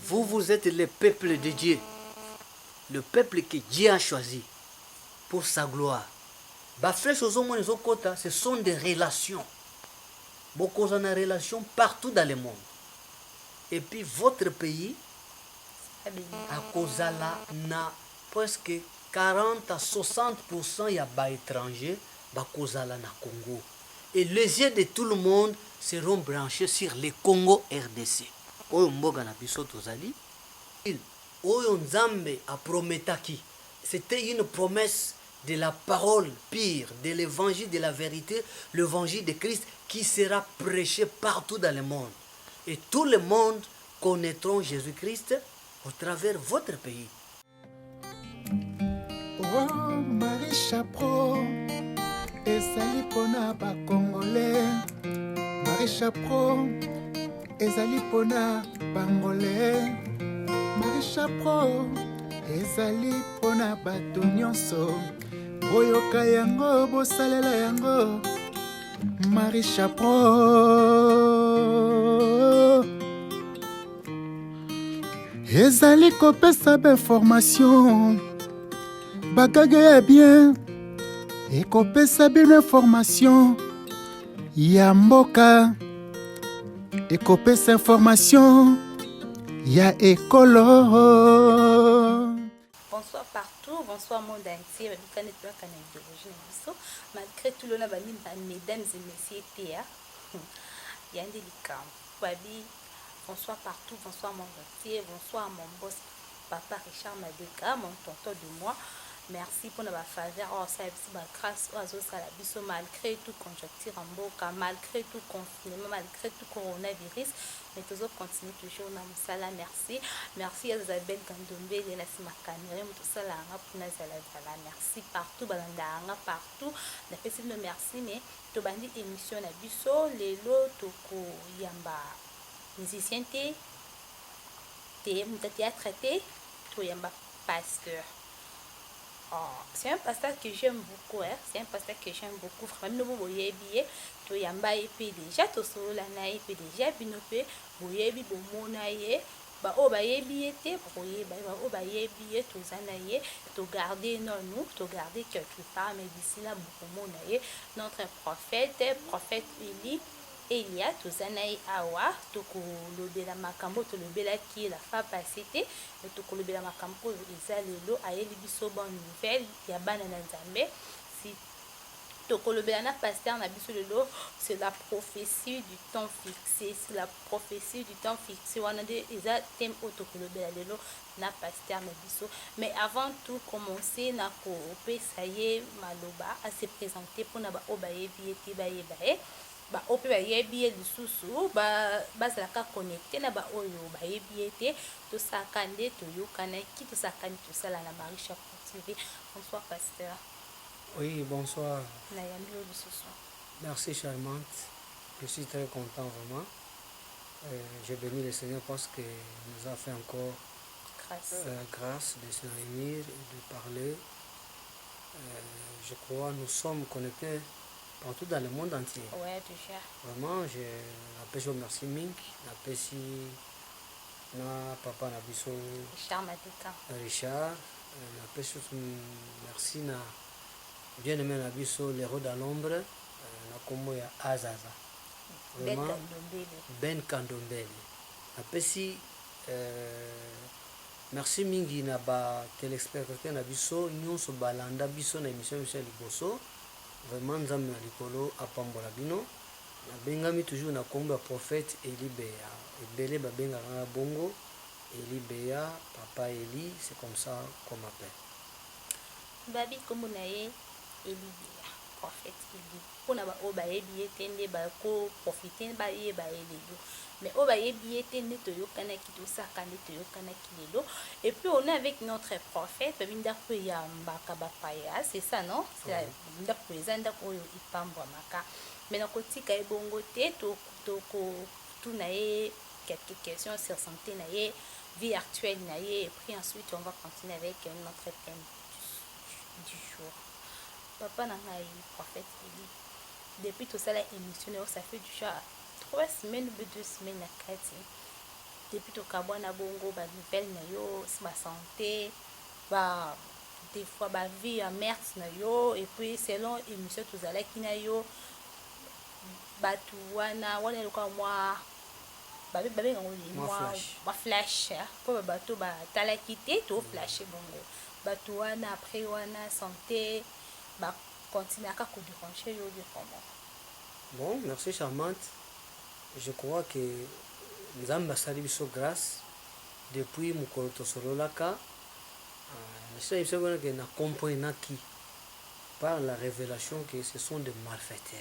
Vous, vous êtes le peuple de Dieu. Le peuple que Dieu a choisi pour sa gloire. Ce sont des relations. Beaucoup en a relations partout dans le monde. Et puis votre pays, à cause là, na presque 40 à 60% y a des étrangers, à cause là na Congo. Et les yeux de tout le monde seront branchés sur le Congo RDC. Oyo mboga na biso tozali. Oyo Nzambe a prometaki. C'était une promesse de la parole pire, de l'évangile de la vérité, l'évangile de Christ qui sera prêché partout dans le monde. Et tout le monde connaîtront Jésus-Christ au travers votre pays. Oh, Marie Chapro, ezali pona ba Congolais. Marie Chapro, ezali pona Bangolais. Marie Chapro, ezali pona bato nyonso. Boyoka yango, bosalela yango. Marie Chapro, ezali kopesa ba information. Bagaga ya bien, ekopesa bino information. Ya mboka, ekopesa information. Ya ekolo. Bonsoir partout, bonsoir monde entier. Malgré tout le monde, mesdames et messieurs, bonsoir partout, bonsoir monde entier, bonsoir mon boss, papa Richard Madeka, mon tonton de moi. Merci pour notre faveur, grâce aux autres, malgré tout conjoncture en boca, malgré tout confinement, malgré tout coronavirus, mais toujours continue toujours dans le salam. Merci, merci à Isabelle Gandombe, Léna Simakanere, tout ça là, pour nous merci partout, partout. Merci, mais tu bandi émission na biso, les lots, toko yamba musicien te théâtre te, tu yamba pasteur. Oh, c'est un pasteur que j'aime beaucoup, hein? C'est un pasteur que j'aime beaucoup. Vraiment, nous voyez bien, tu yamba et puis déjà, tu solo la na et puis déjà, binope, voyez bien, bon monaye, bah oh bah yebi était, voyez bah oh bah yebi tout zanaye, tu garder non nous, tu garder quelque part, mais d'ici là, beaucoup monaye, notre prophète Élie. Elia tozanayi awa tokolobela makambo tolobela ki la fa pasité et tokolobela makambo eza lelo ayeli biso bonne nouvelle ya bana na Nzambe si tokolobela na pasteur na biso lelo c'est la prophétie du temps fixé, c'est la prophétie du temps fixé wana de eza thème o tokolobela lelo na pasteur na biso. Mais avant tout commencer na ko pesa ye maloba à se présenter pour na ba obayebi ete bayebae ba ope ba yebi lisusu ba zalaka connecté na ba oyo ba yebi ete to sakande to yokana ki to sakande to sala na Marie Chapro TV. Bonsoir pasteur. Oui, bonsoir. Na yambi lisusu. Merci charmante. Je suis très content vraiment. Je bénis le Seigneur parce que nous a fait encore grâce de se réunir et de parler. Je crois nous sommes connectés partout dans le monde entier. Ouais, déjà. Vraiment, je l'appelle merci Mink, l'appelle si na papa na biso Richard Madeka. Richard, l'appelle merci na bien aimé na biso l'héros dans l'ombre, na kombo ya Azaza. Vraiment Ben Kandombele. L'appelle si merci mingi na ba téléspectateur na biso nyonso balanda biso na émission Michel Liboso. Vraiment Nzambe na likolo apambola bino nabengami toujours na kombo ya prophète Eli Beya ebele babengaka na bongo Eli Beya papa Eli, c'est comme ça qu'on m'appelle babi kombo na ye Eli Beya prophète Eli pona ba o ba yebi etende ba ko profiter ba ye ba elelo mais o ba yebi etende to yokana ki to sakane to yokana ki lelo. Et puis on est avec notre prophète babinda ko ya mbaka ba paya, c'est ça non? C'est la binda ko ezanda ko ipambwa maka mais na kotika ebongo te to ko tuna ye quelques questions sur santé na ye vie actuelle na ye et puis ensuite on va continuer avec notre thème du jour. Papa n'a pas prophète Eli. Depuis tout ça, la émission, ça fait déjà 3 semaines ou 2 semaines à 4. depuis tokabwana bongo banouvelle na yo basanté des fois vie ya merte na yo, et puis selon émission tozalaki na yo bato wana eloko mwa babengango mwa flash mpo bato batalaki te to flashe bongo bato wana après wana santé bakontinuaka kodéranger yo comment? Bon, merci Charmante. Je crois que Nzambe asali biso grâce depuis mokolo tosololaka. Je sais que na comprenaki par la révélation que ce sont des malfaiteurs.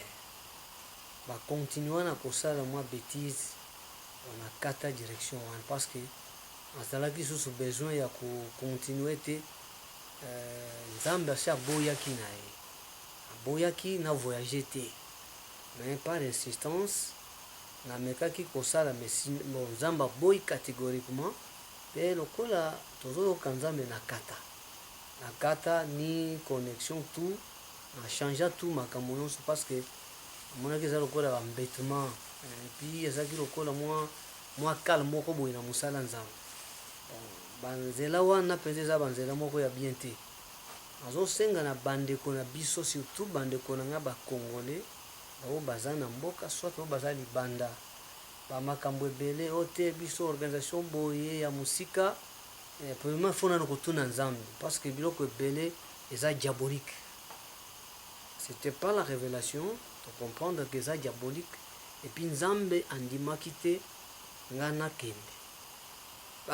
Ba continuer na kosala mwa bêtise na kata direction wana parce que azalaki susu besoin ya continuer te Nzambe asi aboyaki na ye aboyaki na voyager te mais par insistance namekaki kosala bon Nzambe aboyi catégoriquement pe lokola tozoyoka Nzambe na kata ni connexion tout na changea tout makambo nyonso parce que amonaki eza lokola bambêtement puis ezalaki lokola mwa kale moko boye na mosala Nzambe banzela wana mpenza eza banzela moko ya bien te azosenga na bandeko na biso surtout bandeko na nga bakongolais bao baza na mboka soit bao baza libanda bamakambo ebele o te biso organisation boye ya mosika premièrement fona na kotuna Nzambe parce que biloko ebele eza diabolique. C'était pas la révélation de comprendre que eza diabolique et puis Nzambe andimaki te nga nakende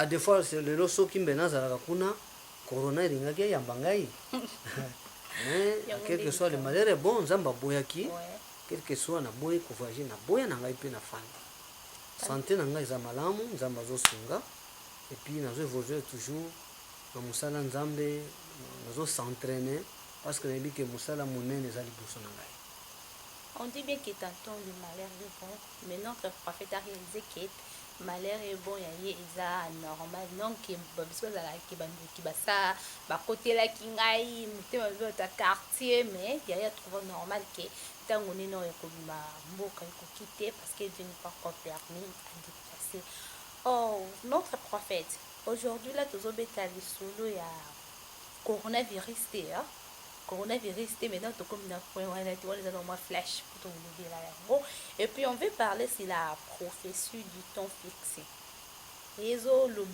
des fois lelo soki mbe nazalaka kuna corona elingaki eyamba ngai mais quel que soit le malheur est bon Nzambe aboyaki quel que soit naboyi kovoyage naboya na ngai mpe na fanda santé na ngai eza malamu Nzambe azosunga et puis nazo évoluer toujours na mosala Nzambe nazo s'entraîner parce que nayebi ke mosala monene eza liboso na ngai. On dit bien que tantôt le malheur est bon, mais notre prophète a réalisé que malheur est bon, il y a normal. Donc, il y a côté là qui ngaï, ta quartier, mais il y a trouvé normal que tant on est non comme mboka quitter parce que Dieu n'est pas encore permis à déplacer. Oh, notre prophète, aujourd'hui là, tous les solo il y a coronavirus là. Coronavirus maintenant tout comme dans flash et puis on veut parler sur la prophétie du temps fixé réseau le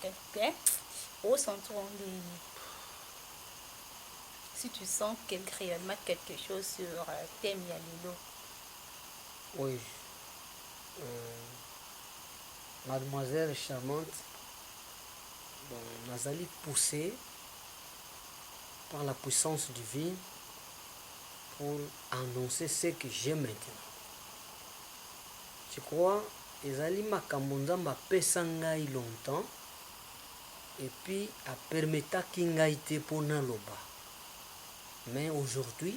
quelqu'un au centre si tu sens réellement quelque chose sur thème Yalilo. Oui, mademoiselle charmante, bon, Nazali poussée par la puissance divine pour annoncer ce que j'ai maintenant. Je crois ezali makambo Nzambe apesa ngai longtemps et puis apermetaki ngai te mpona loba. Mais aujourd'hui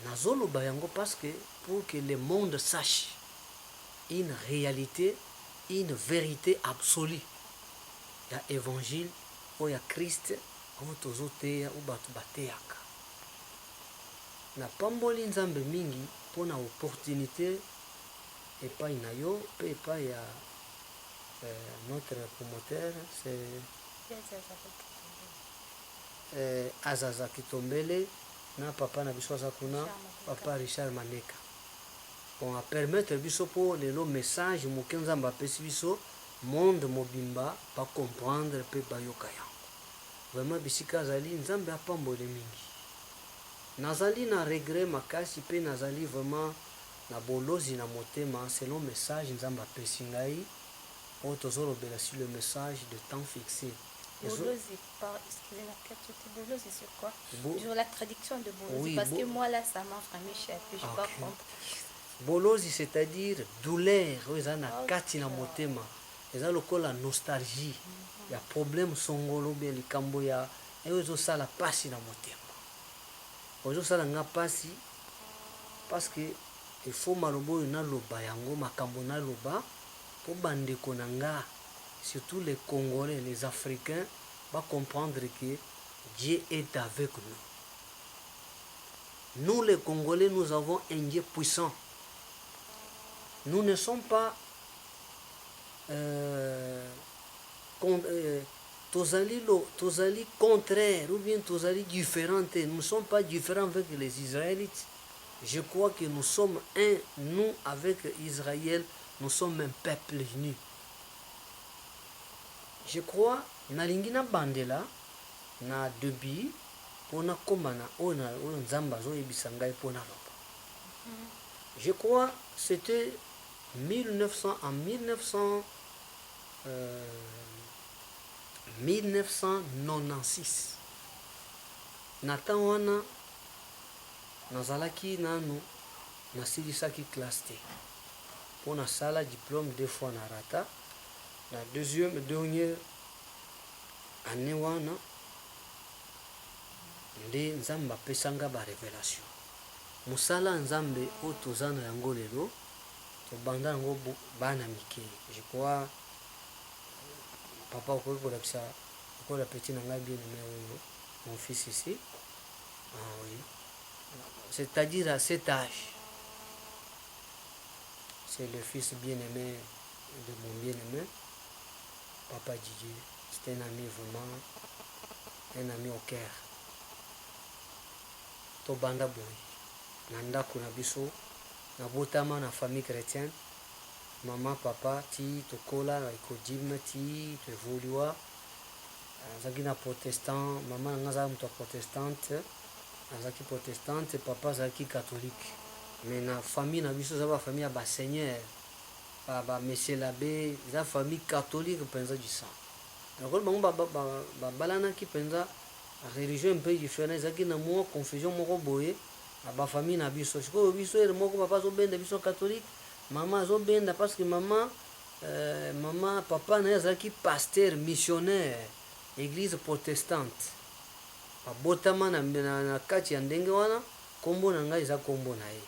nazoloba yango parce que pour que le monde sache une réalité, une vérité absolue ya évangile oyo ya Christ oyo tozoteya oyo bato bateyaka. Napamboli Nzambe mingi mpona opportunité epai na yo mpe epai ya notre promoteur c'est Azaza Kitombele na papa na biso aza kuna papa Richard Maneka. Bon a permettre biso po lelo message moke Nzambe apesi biso monde mobimba pa comprendre mpe bayoka yango. Vraiment bisika azali Nzambe apambole mingi. Nazali na regret makasi mpe nazali vraiment na bolozi na motema selon message Nzambe apesi ngai oyo tozolobela sur le message de temps fixé. Bolozi, excusez-moi, bolozi c'est quoi? Sur la traduction de bolozi, oui, parce que moi là ça m'a vraiment échappé, je n'ai pas compris. Bolozi c'est-à-dire douleur oyo eza na kati na motema, eza lokola nostalgie ya problème songolo bien likambo ya oyo ezosala pasi na motema, ozosala nga pasi parce que il faut maloba oyo naloba yango makambo naloba po bandeko na nga surtout les Congolais, les Africains va comprendre que Dieu est avec nous. Nous les Congolais, nous avons un Dieu puissant. Nous ne sommes pas tozali contraire ou bien tozali différent. Nous ne sommes pas différents avec les Israélites. Je crois que nous sommes un, nous avec Israël, nous sommes un peuple uni. Je crois nalingi na bandela na debi pona komana ona nzamba zo yebisa ngai pona papa. Je crois c'était 1996. Natan wana nazalaki nanu nasilisaki classe te pona sala diplôme 2 fois na rata. La dernière année wana nde nzambe apesanga barévélation. Mosala nzambe oyo toza na yango lelo tobanda yango bana mike. Je crois papa okoki kolakisa okola petit na ngai bien aimé oyo mon fils ici. Ah oui, c'est-à-dire à cet âge, c'est le fils bien aimé de mon bien aimé papa Didier. C'était un ami vraiment, un ami au cœur. Tobanda boy na ndako na biso nabotama na famille chrétienne. Maman papa ti tokola na ekodime ti toevoluwa azalaki na protestant. Mama nanga azalaki moto ya protestante, azalaki protestante, papa azalaki catholique. Mais na famille na biso eza bafamille ya baseigneur monsieur l'abbé, eza famille catholique mpenza du sang. Nakoli bango babalanaki mpenza religion mpe différent, ezalaki na mwa confusion moko boye na bafamille na biso. Sikoyo biso ere moko papa azobenda biso catholique, mama azobenda parce que mama papa na ye azalaki pasteur missionnaire église protestante. Babotama na kati ya ndenge wana, kombo na ngai eza kombo na ye.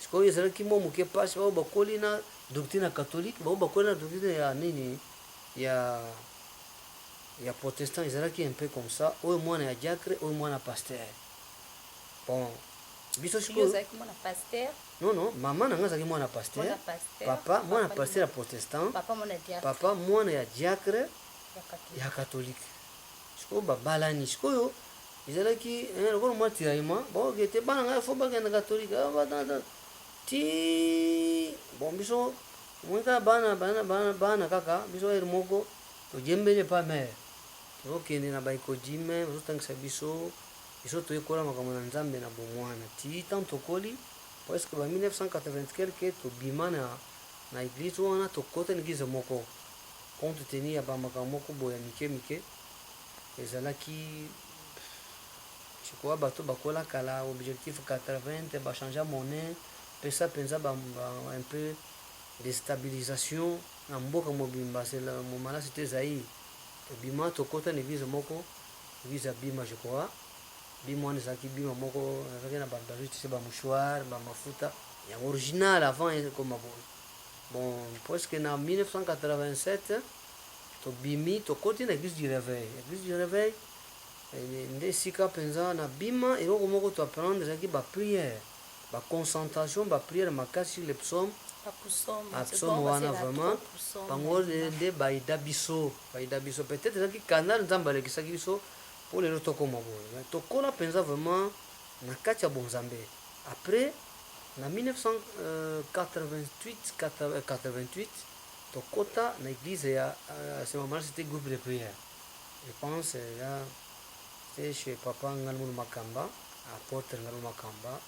Sikoyo ezalaki mwa moke pasi bao bakoli na doctrine catholique, bao bakoli na doctrine ya nini ya protestant. Ezalaki un peu comme ça, oyo mwana ya diacre, oyo mwana pasteur. Bon biso sikoyo ozalaki mwana pasteur. Non, mama nanga azalaki mwana pasteur, papa mwana pasteur ya protestant, papa mwana ya diacre ya catholique. Sikoyo babalani. Sikoyo ezalaki lokola mwa tiraillement baokete bana ngai fo bakenda catholique ti bon biso mweka bana kaka biso ere moko tojembele pa mere tozokende na baekodime bazotangisa biso toyekola makambo na nzambe na bomwana ti tant tokoli presque ba 1980 quelque tobima na église wana tokota na église moko compte tenu ya bamakambo moko boya mike ezalaki sikoyo bato bakola kala objectif 80 bachangea monnaie pesa mpenza un peu déstabilisation na mboka mobimba. Momala c'était Zaïre. Tobima tokota na église moko, église ya bima je crois. Bima wana ezalaki bima moko azalaki na babajutise bamouchoir bamafuta ya original avant ekoma boye. Bon presque na 1987 tobimi tokoti na église du réveil. Église du réveil nde esika mpenza na bima eloko moko toapprendre ezalaki baprière, baconcentration, baprière makasi sur le psaume. Psaume wana vraiment bango nde bayida biso peut-être ezalaki canal nzambe alekisaki biso mpo lelo tokoma boye tokola mpenza vraiment na kati ya bonzambe. Après na 1988 tokota na église ya ce moment c'était groupe de prière. Je pense là c'était chez papa Ngalmou Makamba, apôtre Ngalmou Makamba.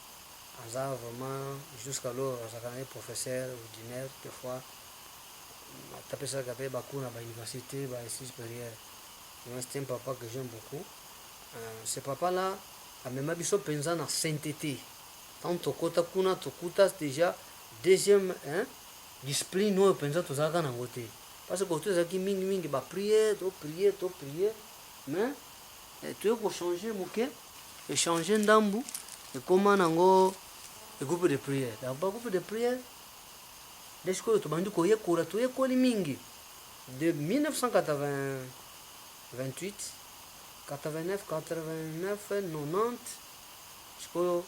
Aza vraiment jusqu'alors azalaka professeur ordinaire des fois atapesaka mpe bakuru na bauniversité bainstitut supérieur. C'est un papa que j'aime beaucoup. Ce papa là amema biso mpenza na sainteté. Tant tokota kuna tokuta déjà deuxième discipline oyo mpenza tozalaka nango te parce que koto ezalaki mingi bapriere topriere mais toye kochange moke echange ndambu ekoma nango groupe de prière. Groupe de prière nde sikoyo tobandi koyekola toyekoli mingi de 1988 89 90 sikoyo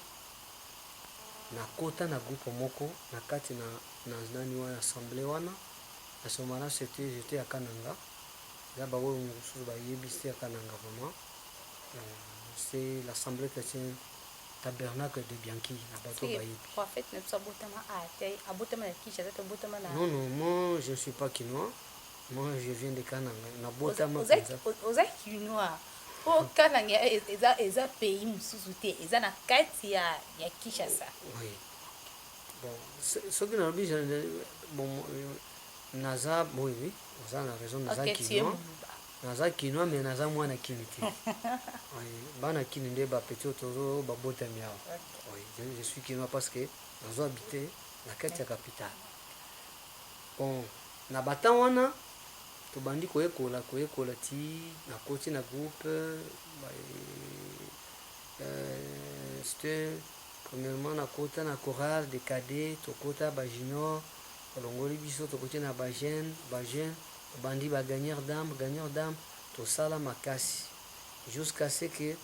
nakota na groupe moko na kati na nani wana assemblée wana À ce moment-là, j'étais à Kananga. Là-bas, j'étais à Kananga vraiment. C'est l'Assemblée chrétienne Tabernacle de Bianchi. Non, non, moi je ne suis pas quinois. Moi je viens de Kananga. Oza quinois. Po Kananga eza pays mususu te, eza na kati ya Kinshasa. Oui. Bon, ce qui n'a pas bon, Naza, oui, oui, on a raison, Naza quinois. Naza quinois, mais Naza moins na kinité. Oui, bana kininde ba petit otoro ba bota miao. Oui, je suis quinois parce que nous habité la kati ya capitale. Bon, na batawana tobandi koyekola ti na koti na groupe c'était premièrement na kota na chorale de cadets tokota ba junior olongoli biso tokoti na ba jeune bandi ba gagneur d'âme tosala makasi jusqu'à ce que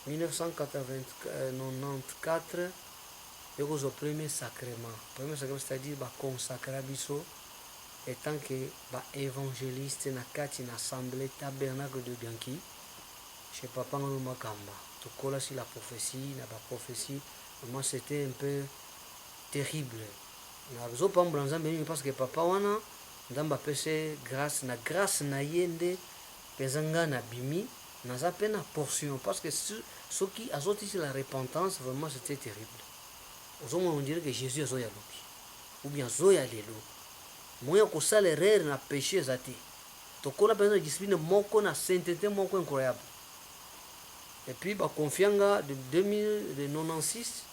1994 au premier sacrement c'est-à-dire ba consacra biso étant que ba évangéliste na kati na assemblée tabernacle de Bianchi chez papa ngolo makamba tokola sur la prophétie na ba prophétie vraiment c'était un peu terrible na zo pambula nzambe parce que papa wana ndamba pese grâce na yende pezanga na bimi naza pe na portion parce que ceux qui azoti sur la repentance vraiment c'était terrible on dirait que Jésus azoya lobi ou bien zoya lelo moya kosala erreur na péché ezate tokola penza discipline moko na sainteté moko incroyable et puis ba confianga de 96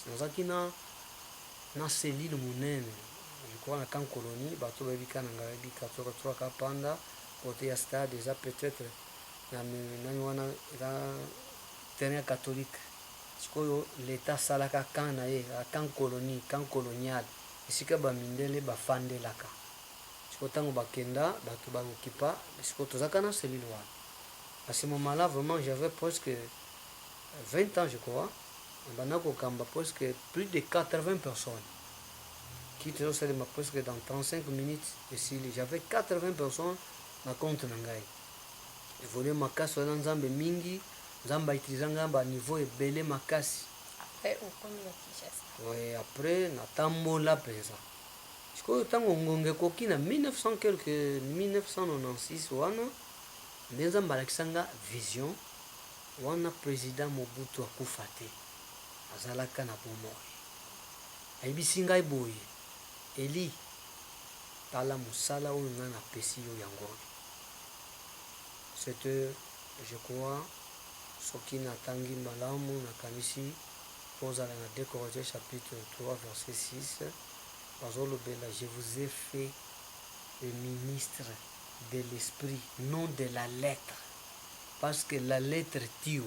nazaki na selile munene kwa na kan colonie bato babika na ngabi katoka toka panda côté ya stade eza peut-être na nani wana eza terrain catholique sikoyo l'état salaka kan na ye kan colonie kan colonial esika bamindele bafandelaka sikoyo ntango bakenda bato baokipa sikoyo tozaka na selile wana à ce moment-là vraiment j'avais presque 20 ans je crois banako kamba presque plus de 80 personnes qui te sont presque dans 35 minutes ici j'avais 80 personnes na compte na ngai évoluer makasi wana nzambe mingi nzambe aitilisanga ba niveau ebele makasi ouais après natambola penza sikoyo ntango ngonge koki na 1996 wana nde nzambe alakisanga vision wana président Mobutu akufa te azalaka na bomoi ayebisi ngai boye eli tala mosala oyo ngai napesi yo yango c'était je crois soki natangi malamu nakanisi ozala na 2 Corinthiens chapitre 3 verset 6 bazolobela je vous ai fait le ministre de l'esprit non de la lettre parce que la lettre tue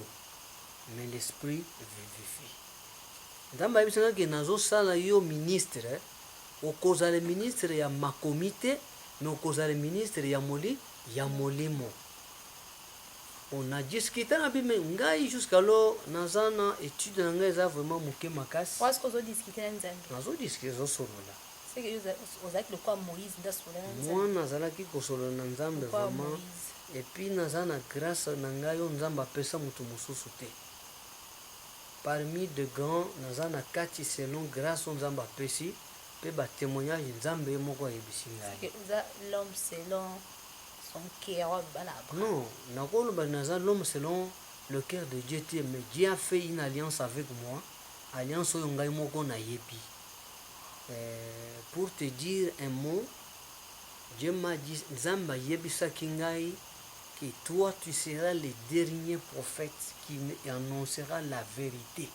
mais l'esprit vivifie nzambe ayebisanga ke nazosala yo ministre okozala ministre ya makomi te mais okozala ministre ya molimo on a discuté na bime ngai jusqu'alors naza na étude na ngai eza vraiment moke makasi nazodiscute ezosolola moi nazalaki kosolola na nzambe vraiment epuis naza na grâce na ngai oyo nzambe apesa moto mosusu te parmi de grands naza na kati selon grâce oyo nzambe apesi mpe batémoignage nzambe ye moko ayebisi ngai non nakoloba naza l'homme selon le cœur de Dieu te mais Dieu a fait une alliance avec moi alliance oyo ngai moko nayebi pour te dire un mot Dieu m'a dit nzambe ayebisaki ngai que toi tu seras le dernier prophète qui annoncera la vérité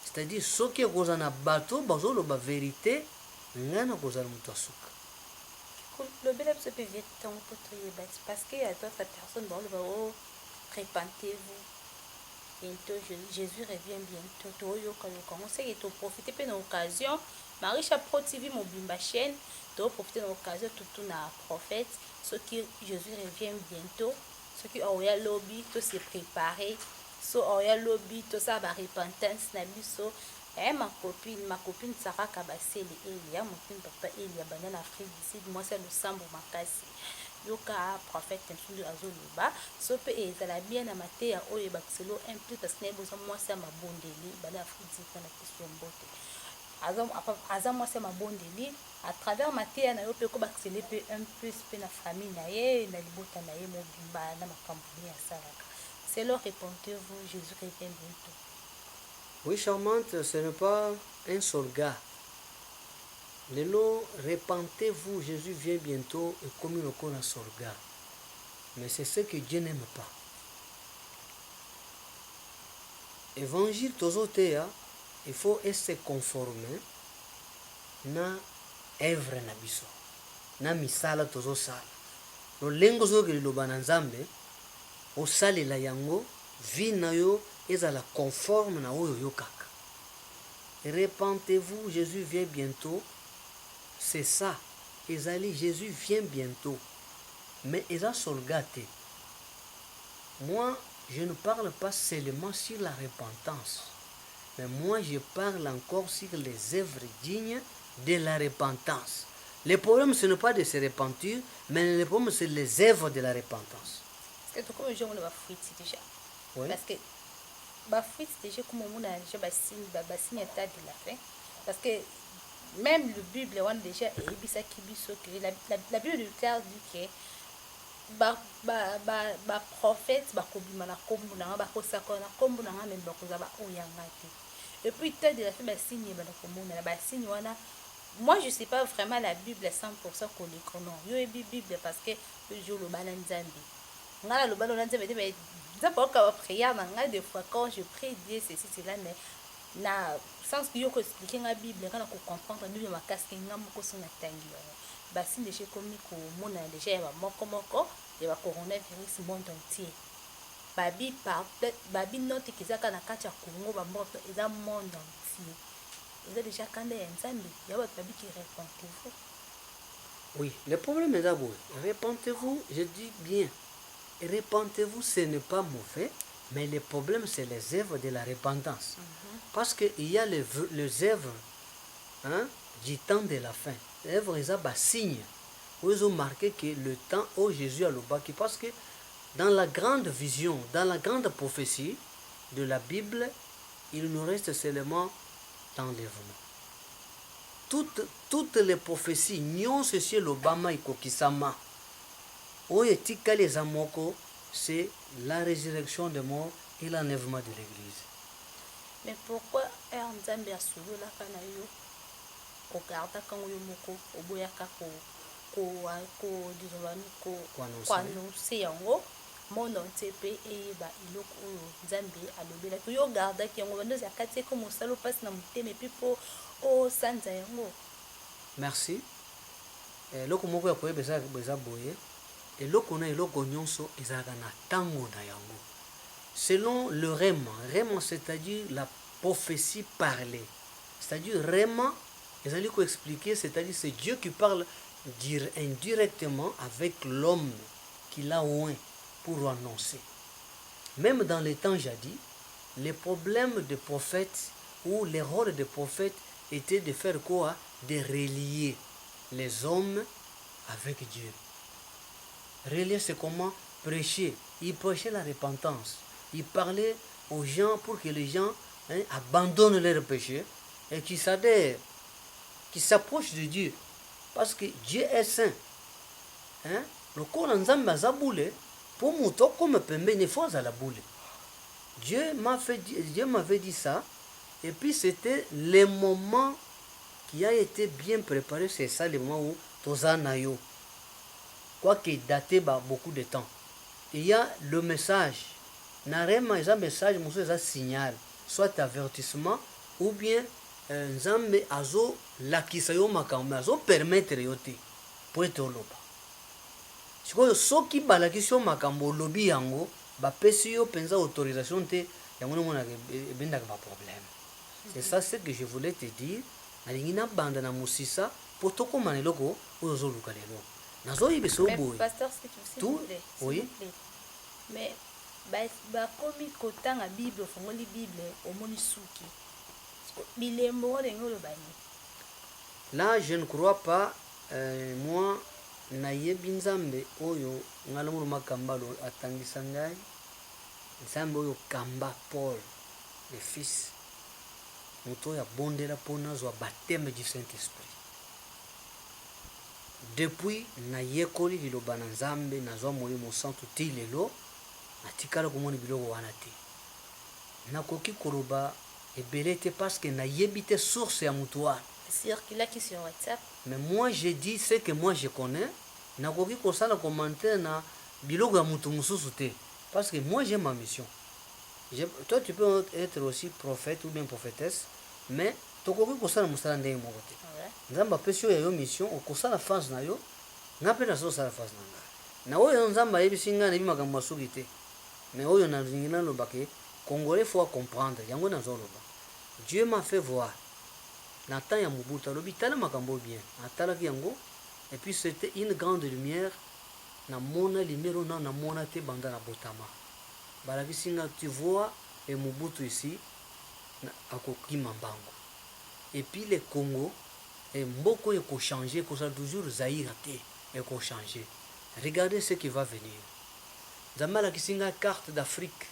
c'est-à-dire soki ekozala na bato bazoloba vérité ngai nakozala moto asuka lobela biso mpe vie ntango mpo toyeba parce que ya d'autres personnes baloba o répentez-vous bientôt Jésus revient bientôt toyoka yokango seke toprofite mpe na occasion Marisha Pro TV mobimba chaîne toprofite na occasion totuna prophète soki Jésus revient bientôt soki oya lobi to se préparer so oya lobi tosala ba repentance na biso ma copine Sarah Kabaseli Elia, mon copine papa Elia Banana Afrique du Sud, moi c'est le Sambo Makasi. Yoka prophète Ntundu Azoluba, sope ezala bien na mateya oyo bakiselo impli parce que besoin moi c'est ma bondeli, bana Afrique du Sud na question mbote. Azam moi c'est ma bondeli, à travers mateya na yo pe ko bakisele pe un plus pe na famille na ye na libota na ye mobimba na makambo ya salaka. C'est leur répondez-vous Jésus qui vient bientôt. Oui, charmante, ce n'est pas un seul gars. Le lot, repentez-vous, Jésus vient bientôt et comme il encore un seul gars. Mais c'est ce que Dieu n'aime pas. Évangile tozotea, il faut se conformer na œuvre na biso. Na misala tozo sala. Lo lengo zo ke liloba na Nzambe, osalela yango, vi na yo ezala conforme na oyo yo kaka. Repentez-vous, Jésus vient bientôt. C'est ça. Ezali, Jésus vient bientôt. Mais Eza Solgate. Moi, je ne parle pas seulement sur la repentance. Mais moi, je parle encore sur les œuvres dignes de la repentance. Le problème, ce n'est pas de se repentir, mais le problème, c'est les œuvres de la repentance. Parce que comme je vois déjà. Oui. Parce que fruit déjà comme on a déjà signe état de la fin. Parce que même le Bible on déjà la Bible du clair dit que prophète kobima na kombo na ba kosaka na kombo na même ba kozaba oyanga te. Et puis état de la fin signe ba komona ba signe wana. Moi je sais pas vraiment la Bible 100% qu'on les connaît. Yo Bible parce que le jour le balanzambi. Ngala le balanzambi de d'abord quand prière na des fois quand je prie Dieu ceci cela mais na sens que yo ko expliquer la Bible quand on comprendre la Bible makasi ngam ko sona tangi ba signe de comme ko mona déjà ba moko et ba coronavirus monde entier babi note kizaka na kati ya Congo ba mort eza monde entier. Ils ont déjà quand les ensemble, il y a votre baby qui répondez-vous. Oui, le problème est d'abord, répentez-vous, je dis bien, répentez-vous, ce n'est pas mauvais, mais le problème c'est les œuvres de la repentance. Parce qu'il y a les œuvres du temps de la fin. Les œuvres, ils ont un signe. Où ils ont marqué que le temps où Jésus a le baki. Parce que dans la grande vision, dans la grande prophétie de la Bible, il nous reste seulement l'enlèvement. Toutes les prophéties, nyonso sur l'Obama et Kokisama, Oyetika les Amoko, c'est la résurrection des morts et l'enlèvement de l'Église. Mais pourquoi un Nzambe a solo la kanayo au garda quand yo moko au boyaka ko annoncer yango mon ontepe et ba iloko Nzambe alobela to yo garda ki yango bando zakati ko mosalo passe na muteme pipo o sanza yango. Merci. Loko moko ya koyebeza boye eloko na eloko nyonso ezalaka na tango na yango. Selon le rema, c'est-à-dire la prophétie parlée. C'est-à-dire rema, ezali ko expliquer, c'est-à-dire c'est Dieu qui parle indirectement avec l'homme qu'il a oint pour annoncer. Même dans les temps jadis, les problèmes des prophètes ou les rôles des prophètes étaient de faire quoi? De relier les hommes avec Dieu. Relier, c'est comment? Prêcher. Il prêchait la repentance. Il parlait aux gens pour que les gens abandonnent leurs péchés et qu'ils s'adhèrent, qu'ils s'approchent de Dieu. Parce que Dieu est saint. Le corps Nzambe azaboule pour mouton comme pembe ne faut à la boule. Dieu m'avait dit ça et puis c'était le moment qui a été bien préparé, c'est ça le moment où Tozanayo. Quoique daté beaucoup de temps. Il y a le message. Narema est un message, c'est un signal, soit avertissement ou bien Nzambe azo lakisayo makambo azo permettre yote pour être loba. Sikoyo soki balakisyo makambo lobi yango ba pesi yo penza autorisation te yango mona bendaka ba problème. C'est ça ce que je voulais te dire. Nalingi na banda na musisa pour to komana loko ozo luka lelo. Nazo yibeso boy. Pasteur, c'est tout. Oui. Mais komi kotanga Bible fongoli Bible omoni suki. bilembo ndenge olobani. Là, je ne crois pas, moi, nayebi nzambe oyo ngala mulu makamba lo atangisa ngai nzambe oyo kamba Paul le fils moto oyo abondela mpo nazwa baptême du Saint-Esprit. Depuis nayekoli liloba na nzambe nazwa molimo santu ti lelo natikala komona biloko wana te. Nakoki koloba ebele te parce que nayebi te source ya moto wana. Circulaki sur WhatsApp. Mais moi je dis ce que moi je connais. Nakoki kosala commentaire na biloko ya mutu mususu te. Parce que moi j'ai ma mission. Toi tu peux être aussi prophète ou bien prophétesse, mais tokoki kosala musala ndenge moko te. Nzambe apesi yo mission okosala phase na yo, nga mpe nazosala phase na ngai. Na oyo nzambe ayebisi ngai nayebi makambo masuki te. Mais oyo nalingi naloba ke Congolais faut comprendre yango nazoloba. Dieu m'a fait voir. Nathan ya Mobutu alobi tala makambo bien. Atalaki yango. Et puis c'était une grande lumière. Na mona lumière na mona te banda na botama. Balaki singa tu vois et Mobutu ici akoki mambango. Et puis le Congo et mboko eko changer ko ça toujours Zaïre te eko changer. Regardez ce qui va venir. Zamala kisinga carte d'Afrique.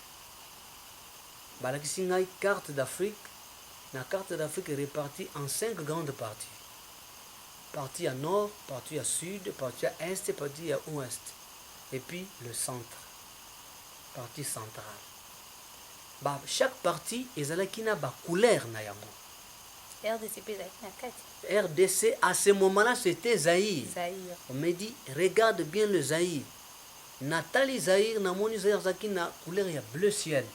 Balaki singa carte d'Afrique. La carte d'Afrique est répartie en 5 grandes parties. Partie à nord, partie à sud, partie à est, partie à ouest. Et puis le centre. Partie centrale. Bah, chaque partie, ils ont une couleur. RDC, à ce moment-là, c'était Zaïre. On me dit, regarde bien le Zaïre. Nathalie Zaïre, Namoni Zaïre, na couleur bleu ciel.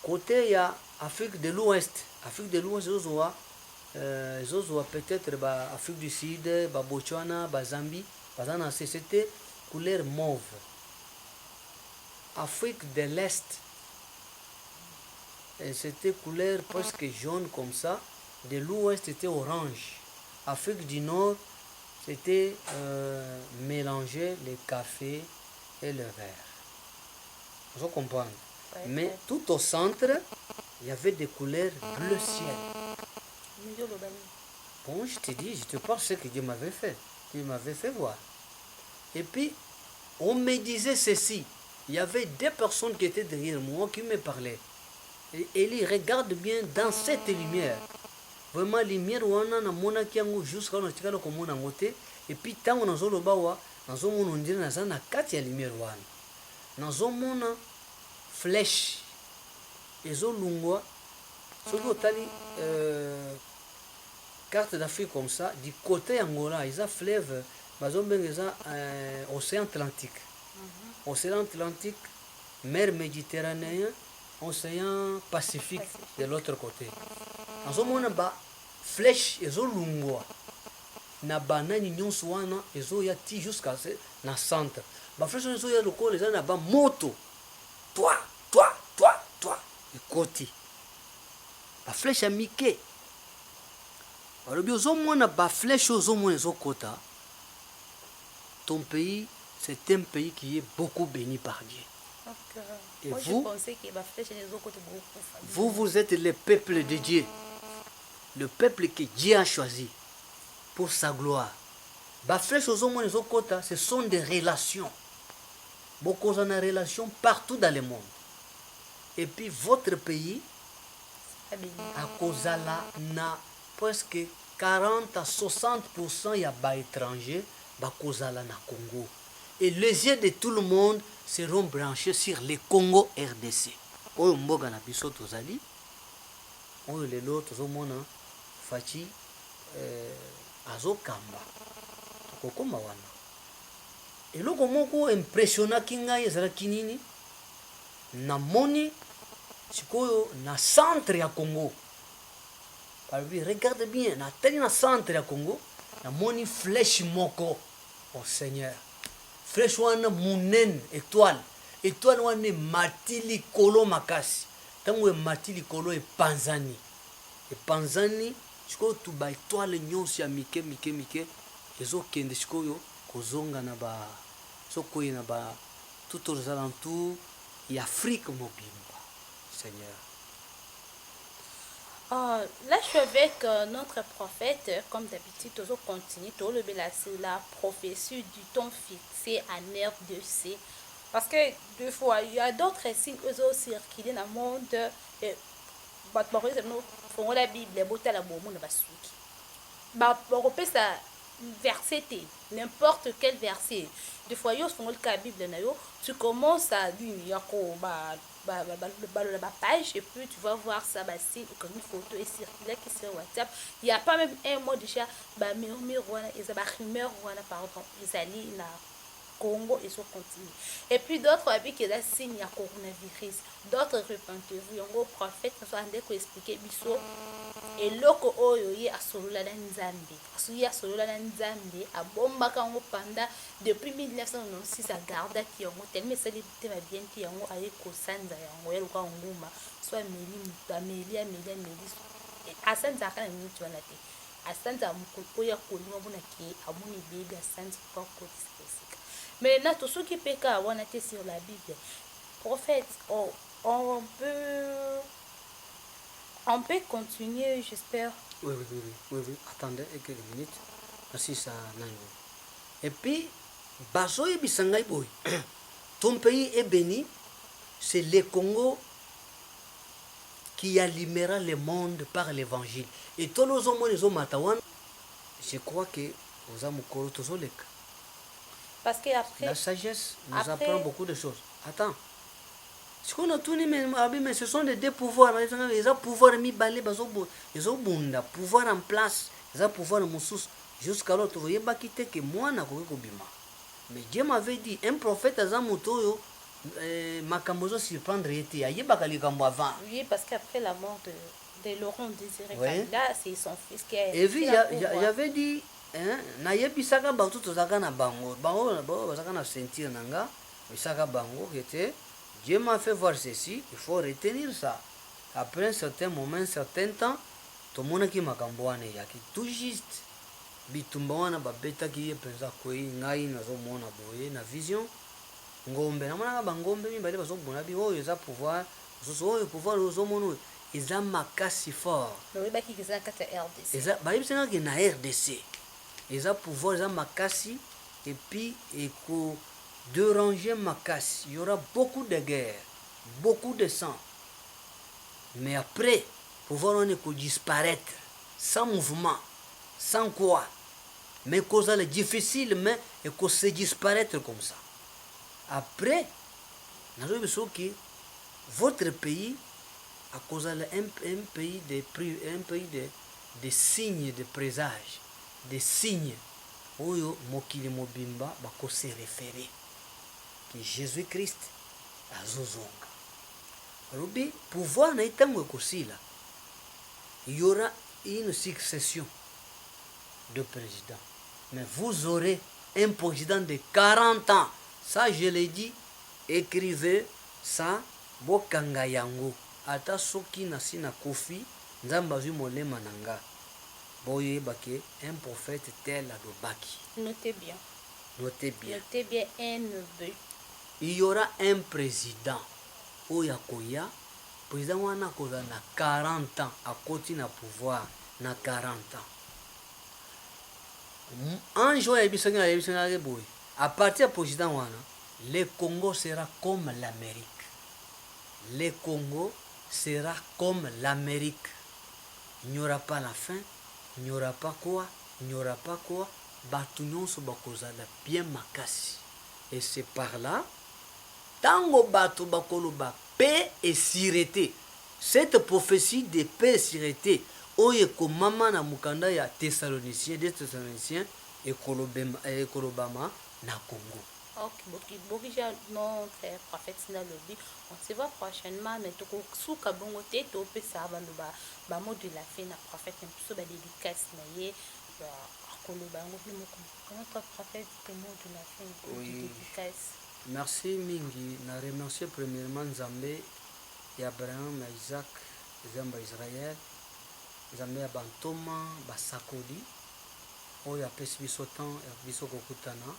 Côté, il y a Afrique de l'Ouest. Afrique de l'Ouest, peut-être Afrique du Sud, Botswana, Zambie. C'était couleur mauve. Afrique de l'Est, c'était couleur presque jaune comme ça. De l'Ouest, c'était orange. Afrique du Nord, c'était mélangé le café et le vert. Vous comprenez? Mais tout au centre, il y avait des couleurs bleu ciel. Bon, je te dis, je te parle ce que Dieu m'avait fait. Dieu m'avait fait voir. Et puis, on me disait ceci. Il y avait deux personnes qui étaient derrière moi qui me parlaient. Et ils regardent bien dans cette lumière. Vraiment, lumière, jusqu'à et puis, tant on a lumière. Flèche ezolungwa soki otali carte d'Afrique comme ça du côté Angola ils ont fleuve bazombenga océan Atlantique. Océan Atlantique, mer Méditerranée, océan Pacifique de l'autre côté. Azomona ba flèche ezolungwa na banani nyonso wana ezoya ti jusqu'à na centre. Ba flèche ezoya lokolo eza na ba moto. Toi, et côté. La flèche à Mickey. Ton pays, c'est un pays qui est beaucoup béni par Dieu. Et moi, vous êtes le peuple de Dieu. Le peuple que Dieu a choisi pour sa gloire. Ce sont des relations. Beaucoup de relations partout dans le monde. Et puis votre pays, à cause de là, na presque 40 à 60% y a des étrangers, à cause de là, na Congo. Et les yeux de tout le monde seront branchés sur le Congo RDC. Oyo mboga na biso tozali, oyo lelo tozomona fachi azokamba. Tokokoma wana. Eloko moko impressionnaki ngai ezalaki nini namoni sikoyo na centre ya Congo. Regarde bien, natali na centre ya Congo namoni flèche moko au Seigneur. Flèche wana munene étoile. Étoile wana mati likolo makasi. Tango mati likolo epanzani. Epanzani sikoyo tu ba étoile nyonso ya mike ezokende sikoyo kozonga na ba sokoye na ba tout aux alentours et Afrique mobimba. Seigneur. Là, je suis avec notre prophète, comme d'habitude, toujours continue, tout le sur la prophétie du temps fixé en RDC. Parce que deux fois, il y a d'autres signes qui ont circulé dans le monde. Par exemple, nous la Bible, les bottes à la boum, on va souki. On repère ça verset, n'importe quel verset. Des fois, yo font le Bible, tu commences à dire, la page et puis tu vas voir ça c'est comme une photo et circulaire qui sur WhatsApp. Il n'y a pas même un mot déjà murmure rumeur pardon ils allaient na Congo et sont continue. Et puis d'autres avec qui là signe à coronavirus, d'autres repentez-vous yango prophète nous a ndeko expliquer biso eloko oyo ye asolola na nzambe asuyi asolola na nzambe abombaka yango pendant depuis 1996 agardaki yango tellement esali te babien te yango aye kosanza yango yaluka nguma so ameli asanzaka na minute wana te asanza mokolo oyo akolinga mpona ke amoni bebi asanzi mpo akotisa esika mais na tosoki mpe kaka wana te sur la Bible prophète on peut continuer, j'espère. Oui. Attendez quelques minutes. Merci, ça. Et puis, Baso et Bisangay Boy. Ton pays est béni. C'est le Congo qui allumera le monde par l'évangile. Et tous les hommes, les hommes matawan, je crois que vous avez encore tous les cas. Parce qu'après. La sagesse nous apprend beaucoup de choses. Attends. Ce qu'on a tout mais ce sont les deux pouvoirs. Ils ont pouvoir mis balai, ils ont bunda, pouvoir en place, ils ont pouvoir moussous. Jusqu'à l'autre, vous voyez, quitter que moi, n'a pas bima. Mais Dieu m'avait dit, un prophète a zamuto, makambozo surprendre était. Aïe, bakali kambo avant. Oui, parce qu'après la mort de Laurent Désiré Kabila, c'est son fils qui a. Et puis, j'avais dit, na yebisaka batu tozaka na bango. Bango, bazaka na sentir nanga, bisaka bango, qui était. Dieu m'a fait voir ceci, il faut retenir ça. Après un certain moment, un certain temps, tout le monde qui m'a camboane, il y a qui tout juste. Bitumba wana babeta ki ye penza koi ngai nazo mona boye na vision. Ngombe na mona ba ngombe mi bale bazo bona bi oyo za pouvoir, zo pouvoir zo mono. Eza makasi fort. Oui, ba ki za kata RDC. Eza ba yibsena ki na RDC. Eza pouvoir eza makasi et puis eko de ranger ma casse, il y aura beaucoup de guerres, beaucoup de sang. Mais après, pouvoir on est disparaître, sans mouvement, sans quoi. Mais cause est difficile, mais et qu'on se disparaître comme ça. Après, nous avons que votre pays, à cause un pays de signes de présage, des signes, où mokili mobimba bako se référer. Que Jésus-Christ a zozonga. Rubi, pouvoir na itango kosila. Il y aura une succession de présidents. Mais vous aurez un président de 40 ans. Ça, je l'ai dit. Écrivez ça. Bokanga yango. Ata soki nasi na kofi. Nzamba zui molema nanga. Boye bake. Un prophète tel adobaki. Notez bien. Notez bien. Notez bien un neveu. Il y aura un président Oyakoya, président wana koza na 40 ans à côté na pouvoir na 40 ans. Un jour à partir du président wana, le Congo sera comme l'Amérique. Le Congo sera comme l'Amérique. Il n'y aura pas la faim, il n'y aura pas quoi, il n'y aura pas quoi. Batunyon so bakozala bien makasi. Et c'est par là tango bato bakoloba paix et sûreté. Cette prophétie de paix et sûreté oye komama na mukanda ya Thessaloniciens, des Thessaloniciens et kolobama na Congo. Ok, Bokija, notre prophète Sinalobi, on se voit prochainement, mais tout sous Kabongote, tout peut savoir le mot de la fin, la prophète, un peu de dédicace, mais notre prophète, le mot de la fin, dédicace. Merci mingi na remercier premièrement Nzambe et Abraham, Isaac, Zamba Israël, Nzambe Bantoma, Basakodi, oyo apesi biso temps ya biso kokutana.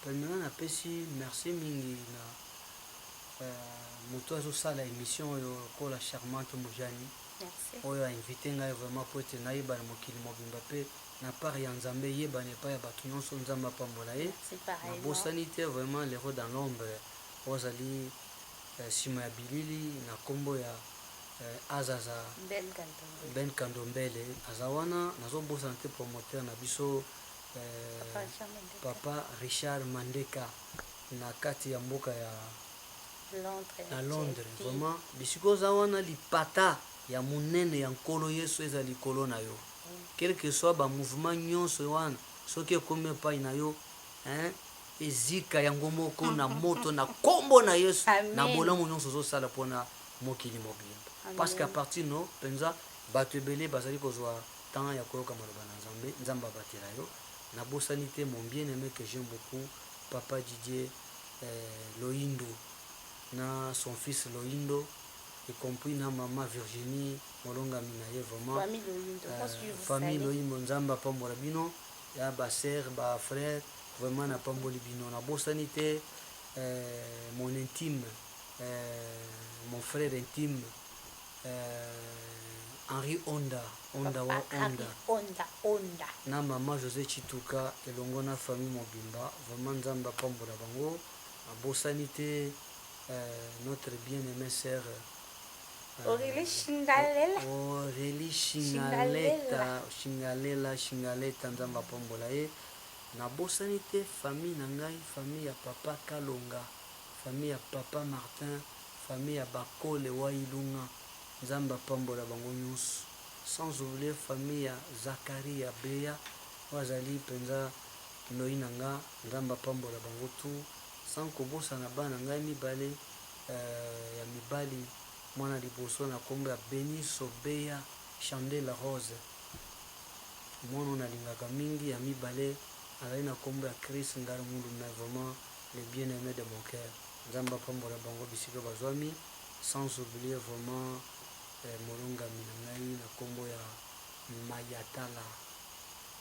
Premièrement napesi merci mingi na moto azosala émission oyo kola charmante Mojani Merci. oyo ainvite ngai vraiment po ete nayebana mokili mobimba mpe na part ya nzambe eyebana epai ya bato nyonso nzambe apambola ye. Nabosani te vraiment lero dans l'ombre ozali nsima ya bilili na nkombo ya azaza Ben Kandombele aza wana nazobosana te promoteur na biso papa Richard Mandeka na kati ya mboka ya na Londres. Vraiment bisika oza wana lipata ya monene ya nkolo Yesu eza likolo na yo. Quel que soit ba mouvement nyonso wana soki ekomi epai na yo ezika yango moko na moto na kombo na Yesu na bolamu nyonso ozosala mpona mokili mobimba. Parce qu'à partir no penza bato ebele bazali kozwa temps ya koyoka maloba na nzambe nzambe abatela yo. Nabosani te mon bien aimé que j'aime beaucoup papa Didier Loindo na son fils Loindo y compris na maman Virginie molonga minaye vraiment famille Loindo nzamba pambola bino ya ba sœur ba frère vraiment na pamboli bino. Nabosani te mon intime mon frère intime Henri Onda na mama José Chituka elongo na famille mobimba vraiment nzamba pambola bango. Nabosani te notre bien-aimée sœur Aurélie Shingaleta nzamba pambola ye. Nabosani te famille na ngai famille ya papa Kalonga famille ya papa Martin famille ya bakole wa ilunga nzamba pambola bango nyonso sans oublier famille ya Zakari ya Beya wazali penza noi na nga nzamba pambola bango tu sans kobosana bana ngai mibale ya mibali mwana liboso na kombo ya Beni Sobeya Chandela Rose mwana nalingaka mingi ya mibale azali na kombo ya Chris ngara mundu na vraiment le bien-aimé de mon cœur nzamba pambola bango bisika bazwami sans oublier vraiment molonga mina ngai na kombo ya Mayatala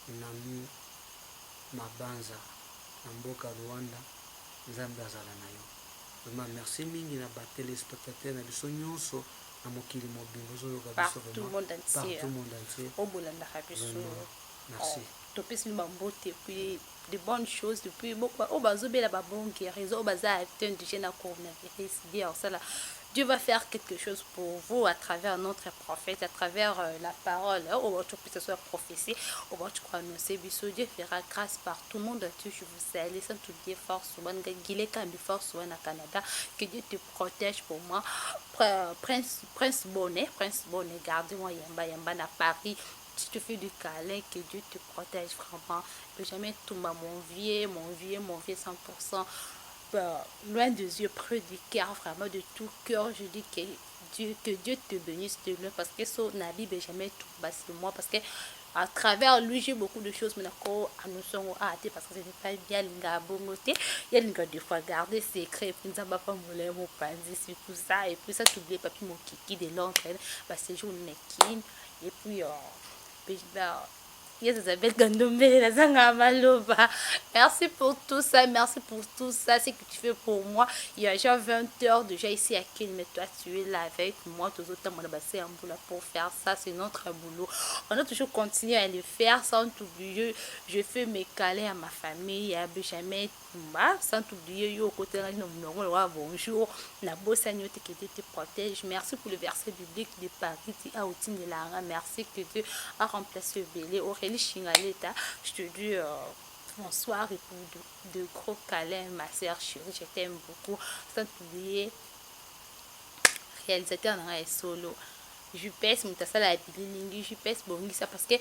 nami Mabanza na mboka Rwanda nzambe azala na yo. Vraiment merci mingi na ba téléspectateurs na biso nyonso na mokili mobimba ozoyoka biso partout monde entier obolanda biso. Merci. Topesi mbote puis de bonnes choses depuis bazobela ba bon guérison baza atteint du gène coronavirus dire ça là. Dieu va faire quelque chose pour vous à travers notre prophète, à travers la parole. Que ce soit prophétie, Dieu fera grâce par tout le monde. Je vous salue, sans oublier force, force au Canada. Que Dieu te protège pour moi. Prince Bonnet, gardez-moi Yamba à Paris. Si tu fais du câlin, que Dieu te protège vraiment. Ne jamais tomber mon vieux 100%. Loin des yeux, près du cœur, vraiment de tout cœur, je dis que Dieu te bénisse de lui parce que son avis n'est jamais tout bas sur moi parce que à travers lui j'ai beaucoup de choses mais nous sommes hâtés parce que ce n'est pas bien il y a des fois garder secret puis ça va pas mon panzi sur tout ça et puis ça t'oublies pas puis mon kiki de l'entre c'est jour nekin et puis Isabelle Gandombele, merci pour tout ça, ce que tu fais pour moi. Il y a déjà 20 heures déjà ici à Kin, mais toi tu es là avec moi, tout autant mon abassé en boulot pour faire ça, c'est notre boulot. On a toujours continué à le faire sans oublier. Je fais mes câlins à ma famille, à Benjamin Toumba, sans oublier yo côté de bonjour, la bosse à qui te protège. Merci pour le verset biblique de Paris, à Outin de Lara. Merci que Dieu a remplacé Bélé. Shingaleta, je te dis bonsoir et pour de gros câlins, ma soeur chérie, je t'aime beaucoup. Sans oublier, réalisateur dans un solo. Je pèse, mais ça la bilingue, je pèse bon ça parce que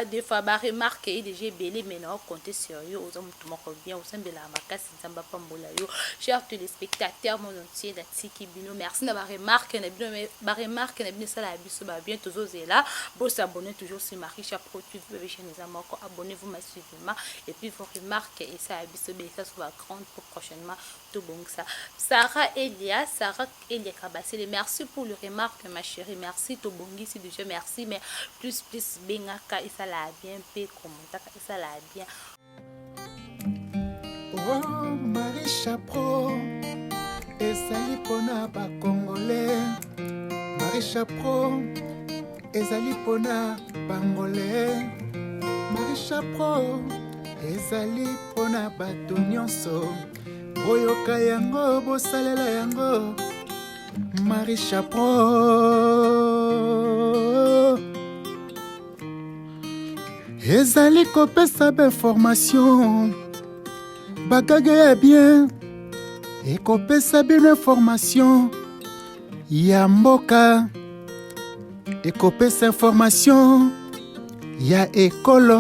des fois remarque déjà belé maintenant compter sur eux aux hommes tout monde bien au sein de la macasse nzamba pambola yo chers téléspectateurs mon entier la tiki bino merci d'avoir remarqué na bino ba remarque na bino ça la biso ba bien tous là bon s'abonner toujours sur Marie Chapeau tu veux chez nous amako abonnez-vous massivement et puis vos remarques et ça biso be ça soit grande pour prochainement tout bon ça Sarah Elia Kabassé merci pour le remarque ma chérie merci tout bongi si déjà merci mais plus bengaka ça l'a bien payé comme ça l'a bien. Oh Marie Chapeau et ça y pona ba congolais Marie Chapeau ezali pona bangole. Marisha Pro ezali pona bato nyonso boyoka yango bosalela yango. Marisha Pro ezali kopesa information bagaga ya bien, ekopesa bino information ya mboka, ekopesa information ya ekolo.